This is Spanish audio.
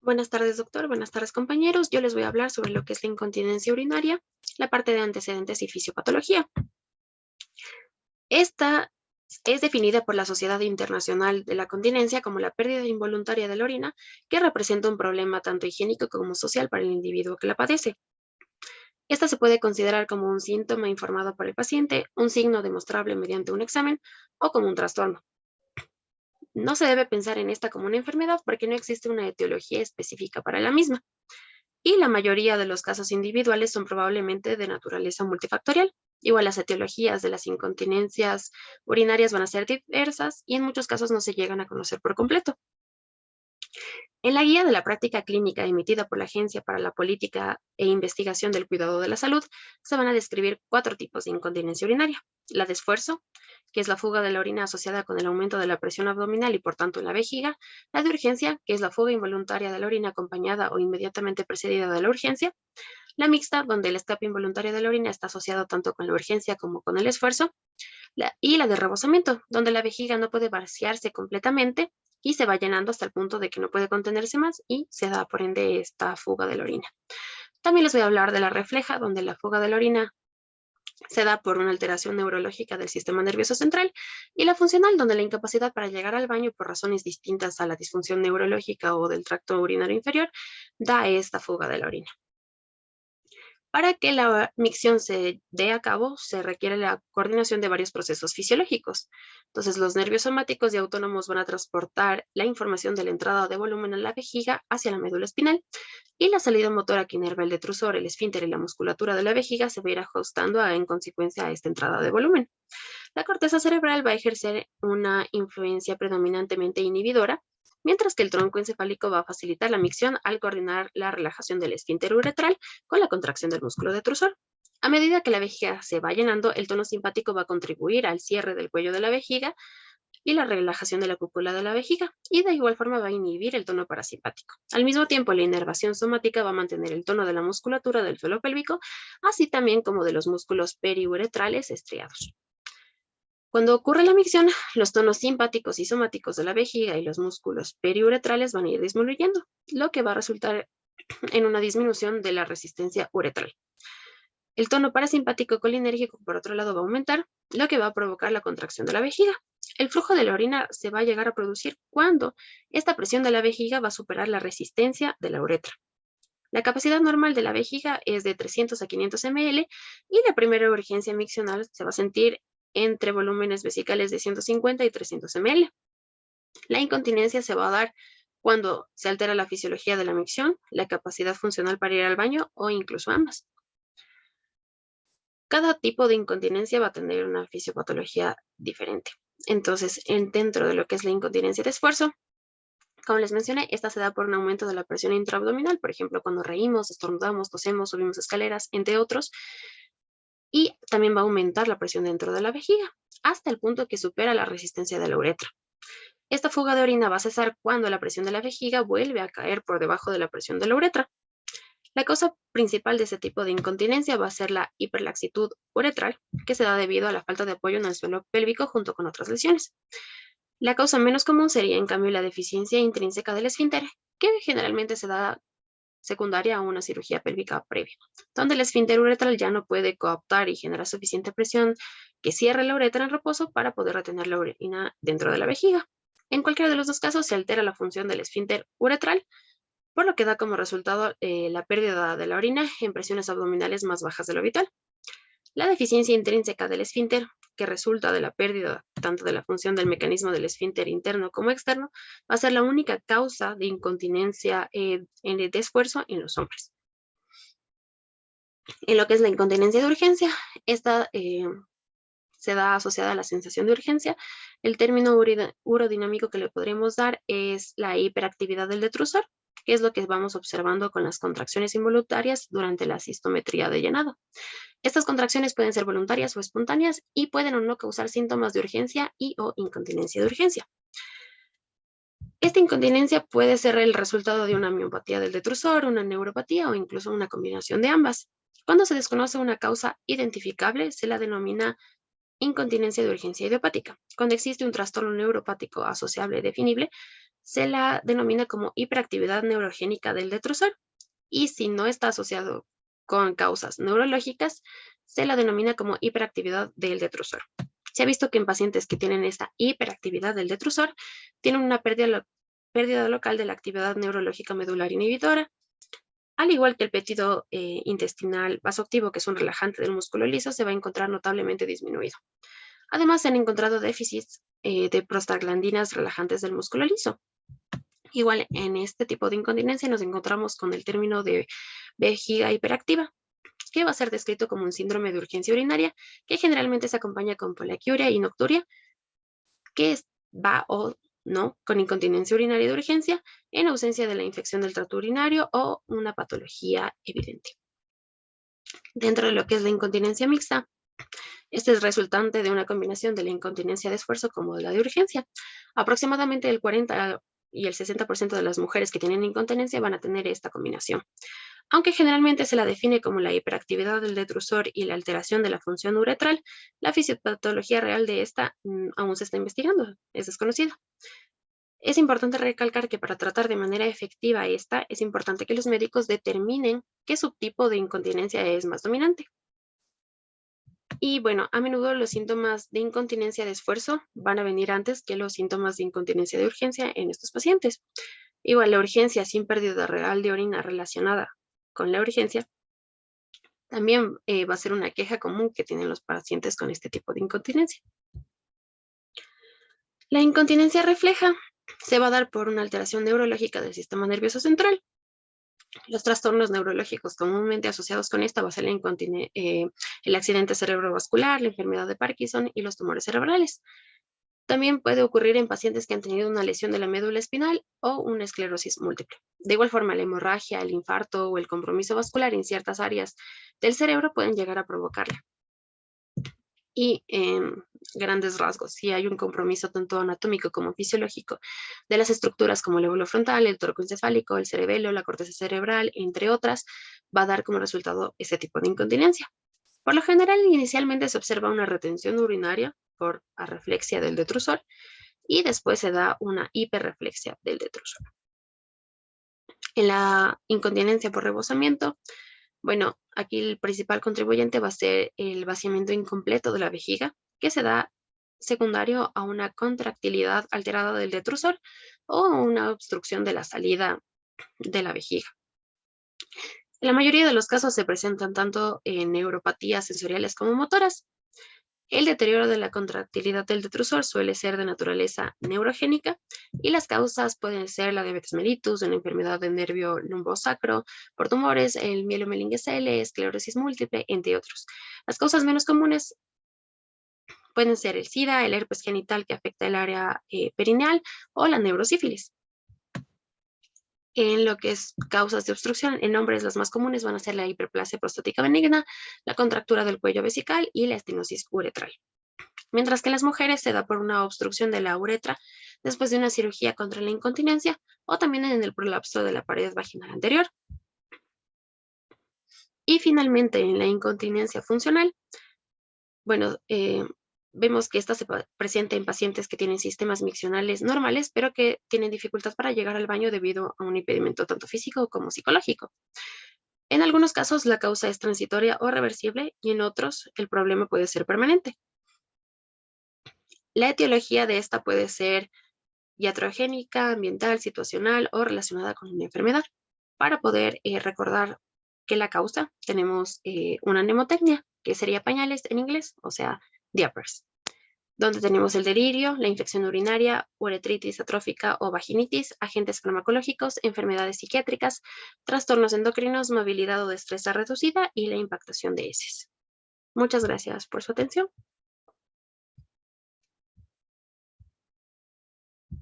Buenas tardes, doctor. Buenas tardes, compañeros. Yo les voy a hablar sobre lo que es la incontinencia urinaria, la parte de antecedentes y fisiopatología. Esta es definida por la Sociedad Internacional de la Continencia como la pérdida involuntaria de la orina, que representa un problema tanto higiénico como social para el individuo que la padece. Esta se puede considerar como un síntoma informado por el paciente, un signo demostrable mediante un examen o como un trastorno. No se debe pensar en esta como una enfermedad porque no existe una etiología específica para la misma. Y la mayoría de los casos individuales son probablemente de naturaleza multifactorial. Igual las etiologías de las incontinencias urinarias van a ser diversas y en muchos casos no se llegan a conocer por completo. En la guía de la práctica clínica emitida por la Agencia para la Política e Investigación del Cuidado de la Salud, se van a describir 4 tipos de incontinencia urinaria. La de esfuerzo, que es la fuga de la orina asociada con el aumento de la presión abdominal y por tanto en la vejiga. La de urgencia, que es la fuga involuntaria de la orina acompañada o inmediatamente precedida de la urgencia. La mixta, donde el escape involuntario de la orina está asociado tanto con la urgencia como con el esfuerzo. Y la de rebosamiento, donde la vejiga no puede vaciarse completamente y se va llenando hasta el punto de que no puede contenerse más y se da por ende esta fuga de la orina. También les voy a hablar de la refleja, donde la fuga de la orina se da por una alteración neurológica del sistema nervioso central, y la funcional, donde la incapacidad para llegar al baño por razones distintas a la disfunción neurológica o del tracto urinario inferior da esta fuga de la orina. Para que la micción se dé a cabo, se requiere la coordinación de varios procesos fisiológicos. Entonces, los nervios somáticos y autónomos van a transportar la información de la entrada de volumen a la vejiga hacia la médula espinal, y la salida motora que inerva el detrusor, el esfínter y la musculatura de la vejiga se va a ir ajustando en consecuencia a esta entrada de volumen. La corteza cerebral va a ejercer una influencia predominantemente inhibidora, mientras que el tronco encefálico va a facilitar la micción al coordinar la relajación del esfínter uretral con la contracción del músculo detrusor. A medida que la vejiga se va llenando, el tono simpático va a contribuir al cierre del cuello de la vejiga y la relajación de la cúpula de la vejiga, y de igual forma va a inhibir el tono parasimpático. Al mismo tiempo, la inervación somática va a mantener el tono de la musculatura del suelo pélvico, así también como de los músculos periuretrales estriados. Cuando ocurre la micción, los tonos simpáticos y somáticos de la vejiga y los músculos periuretrales van a ir disminuyendo, lo que va a resultar en una disminución de la resistencia uretral. El tono parasimpático colinérgico, por otro lado, va a aumentar, lo que va a provocar la contracción de la vejiga. El flujo de la orina se va a llegar a producir cuando esta presión de la vejiga va a superar la resistencia de la uretra. La capacidad normal de la vejiga es de 300 a 500 ml y la primera urgencia miccional se va a sentir entre volúmenes vesicales de 150 y 300 ml. La incontinencia se va a dar cuando se altera la fisiología de la micción, la capacidad funcional para ir al baño o incluso ambas. Cada tipo de incontinencia va a tener una fisiopatología diferente. Entonces, dentro de lo que es la incontinencia de esfuerzo, como les mencioné, esta se da por un aumento de la presión intraabdominal, por ejemplo, cuando reímos, estornudamos, tosemos, subimos escaleras, entre otros, y también va a aumentar la presión dentro de la vejiga, hasta el punto que supera la resistencia de la uretra. Esta fuga de orina va a cesar cuando la presión de la vejiga vuelve a caer por debajo de la presión de la uretra. La causa principal de este tipo de incontinencia va a ser la hiperlaxitud uretral, que se da debido a la falta de apoyo en el suelo pélvico junto con otras lesiones. La causa menos común sería, en cambio, la deficiencia intrínseca del esfínter, que generalmente se da secundaria a una cirugía pélvica previa, donde el esfínter uretral ya no puede cooptar y generar suficiente presión que cierre la uretra en reposo para poder retener la orina dentro de la vejiga. En cualquiera de los dos casos se altera la función del esfínter uretral, por lo que da como resultado la pérdida de la orina en presiones abdominales más bajas de lo habitual. La deficiencia intrínseca del esfínter, que resulta de la pérdida tanto de la función del mecanismo del esfínter interno como externo, va a ser la única causa de incontinencia de esfuerzo en los hombres. En lo que es la incontinencia de urgencia, esta se da asociada a la sensación de urgencia. El término urodinámico que le podremos dar es la hiperactividad del detrusor, que es lo que vamos observando con las contracciones involuntarias durante la cistometría de llenado. Estas contracciones pueden ser voluntarias o espontáneas y pueden o no causar síntomas de urgencia y o incontinencia de urgencia. Esta incontinencia puede ser el resultado de una miopatía del detrusor, una neuropatía o incluso una combinación de ambas. Cuando se desconoce una causa identificable, se la denomina incontinencia de urgencia idiopática. Cuando existe un trastorno neuropático asociable definible, se la denomina como hiperactividad neurogénica del detrusor. Y si no está asociado con causas neurológicas, se la denomina como hiperactividad del detrusor. Se ha visto que en pacientes que tienen esta hiperactividad del detrusor, tienen una pérdida local de la actividad neurológica medular inhibidora, al igual que el péptido intestinal vasoactivo, que es un relajante del músculo liso, se va a encontrar notablemente disminuido. Además, se han encontrado déficits de prostaglandinas relajantes del músculo liso. Igual, en este tipo de incontinencia nos encontramos con el término de vejiga hiperactiva, que va a ser descrito como un síndrome de urgencia urinaria, que generalmente se acompaña con poliaquiuria y nocturia, que va o no con incontinencia urinaria de urgencia en ausencia de la infección del tracto urinario o una patología evidente. Dentro de lo que es la incontinencia mixta, este es resultante de una combinación de la incontinencia de esfuerzo como de la de urgencia. Aproximadamente el 40 y el 60% de las mujeres que tienen incontinencia van a tener esta combinación. Aunque generalmente se la define como la hiperactividad del detrusor y la alteración de la función uretral, la fisiopatología real de esta aún se está investigando, es desconocida. Es importante recalcar que para tratar de manera efectiva esta, es importante que los médicos determinen qué subtipo de incontinencia es más dominante. Y bueno, a menudo los síntomas de incontinencia de esfuerzo van a venir antes que los síntomas de incontinencia de urgencia en estos pacientes. Igual, la urgencia sin pérdida real de orina relacionada con la urgencia también va a ser una queja común que tienen los pacientes con este tipo de incontinencia. La incontinencia refleja se va a dar por una alteración neurológica del sistema nervioso central. Los trastornos neurológicos comúnmente asociados con esta va a ser el accidente cerebrovascular, la enfermedad de Parkinson y los tumores cerebrales. También puede ocurrir en pacientes que han tenido una lesión de la médula espinal o una esclerosis múltiple. De igual forma, la hemorragia, el infarto o el compromiso vascular en ciertas áreas del cerebro pueden llegar a provocarla. Y en grandes rasgos, si hay un compromiso tanto anatómico como fisiológico de las estructuras como el lóbulo frontal, el troncoencefálico, el cerebelo, la corteza cerebral, entre otras, va a dar como resultado ese tipo de incontinencia. Por lo general, inicialmente se observa una retención urinaria por arreflexia del detrusor y después se da una hiperreflexia del detrusor. En la incontinencia por rebosamiento, bueno, aquí el principal contribuyente va a ser el vaciamiento incompleto de la vejiga, que se da secundario a una contractilidad alterada del detrusor o una obstrucción de la salida de la vejiga. En la mayoría de los casos se presentan tanto en neuropatías sensoriales como motoras. El deterioro de la contractilidad del detrusor suele ser de naturaleza neurogénica y las causas pueden ser la diabetes mellitus, una enfermedad del nervio lumbosacro, por tumores, el mielomeningocele, esclerosis múltiple, entre otros. Las causas menos comunes pueden ser el SIDA, el herpes genital que afecta el área perineal o la neurosífilis. En lo que es causas de obstrucción, en hombres las más comunes van a ser la hiperplasia prostática benigna, la contractura del cuello vesical y la estenosis uretral. Mientras que en las mujeres se da por una obstrucción de la uretra después de una cirugía contra la incontinencia o también en el prolapso de la pared vaginal anterior. Y finalmente, en la incontinencia funcional, bueno, vemos que esta se presenta en pacientes que tienen sistemas miccionales normales, pero que tienen dificultad para llegar al baño debido a un impedimento tanto físico como psicológico. En algunos casos, la causa es transitoria o reversible y en otros, el problema puede ser permanente. La etiología de esta puede ser iatrogénica, ambiental, situacional o relacionada con una enfermedad. Para poder recordar que la causa, tenemos una mnemotecnia, que sería pañales en inglés, o sea, diapers, donde tenemos el delirio, la infección urinaria, uretritis atrófica o vaginitis, agentes farmacológicos, enfermedades psiquiátricas, trastornos endocrinos, movilidad o destreza reducida y la impactación de heces. Muchas gracias por su atención.